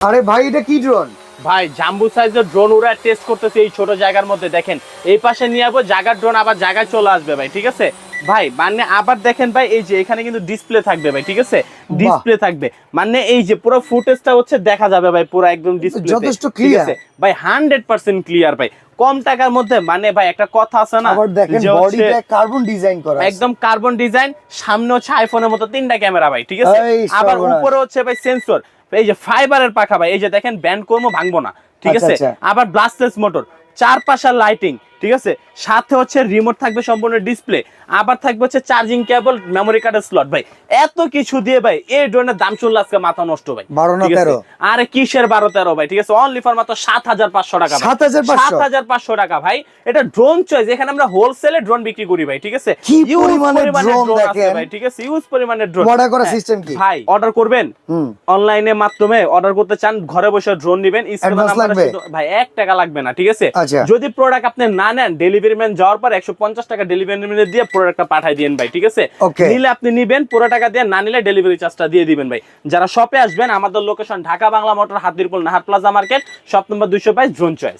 আরে ভাই এটা কি ড্রোন? ভাই জাম্বু সাইজের ড্রোন ওরা টেস্ট করতেছে এই ছোট জায়গার মধ্যে। দেখেন এই পাশে নিয়ে যাবো, জায়গার ড্রোন আবার জায়গায় চলে আসবে ভাই, ঠিক আছে ভাই। মানে আবার দেখেন ভাই, এই যে এখানে কিন্তু ডিসপ্লে থাকবে ভাই, ঠিক আছে, ডিসপ্লে থাকবে। মানে এই যে পুরো ফুটেজটা হচ্ছে দেখা যাবে ভাই, পুরো একদম ডিসপ্লে, যথেষ্ট ক্লিয়ার ভাই, 100% ক্লিয়ার ভাই, কম টাকার মধ্যে। মানে ভাই একটা কথা আছে না, আবার দেখেন বডিটা কার্বন ডিজাইন করা, একদম কার্বন ডিজাইন। সামনে হচ্ছে আইফোনের মতো 3টা ক্যামেরা ভাই, ঠিক আছে। আবার উপরে হচ্ছে ভাই সেন্সর, এই যে ফাইবারের পাখা ভাই, এই যে দেখেন ব্যান্ড কর্ম ভাঙবো না, ঠিক আছে। আবার ব্লাস্টলেস মোটর, চারপাশে লাইটিং, ঠিক আছে। সাথে হচ্ছে রিমোট থাকবে, সম্পূর্ণ ডিসপ্লে। আবার থাকবে হচ্ছে চার্জিং কেবল, মেমোরি কার্ডের স্লট ভাই। এত কিছু দিয়ে ভাই এই ড্রোনের দাম চললে আজকে মাথা নষ্ট ভাই, 12 না 13। আরে কিসের 12-13 ভাই, ঠিক আছে। অনলি ফর মাত্র 7,500 টাকা, 7,500 টাকা ভাই। এটা ড্রোন চয়েস, এখানে আমরা হোলসেলে ড্রোন বিক্রি করি ভাই, ঠিক আছে। ইউজ পরিমাণে ড্রোন আছে ভাই, ঠিক আছে, ইউজ পরিমাণে ড্রোন। অর্ডার করার সিস্টেম কি ভাই? অর্ডার করবেন অনলাইনের মাধ্যমে, অর্ডার করতে চান, ঘরে বসে ড্রোন নেবেন, ভাই 1 টাকা লাগবে না, ঠিক আছে। যদি প্রোডাক্ট আপনি না নেন, ডেলিভারি ম্যান যাওয়ার পর 150 টাকা ডেলিভারি ম্যান দিয়ে প্রোডাক্টটা পাঠিয়ে দিবেন ভাই, ঠিক আছে। নিলে আপনি নিবেন পুরো টাকা দিয়ে, না নিলে ডেলিভারি চার্জটা দিয়ে দিবেন ভাই। যারা শপে আসবেন, আমাদের location Dhaka Bangla Motor, Hatirpool Nahar plaza market, shop number 222, drone choice.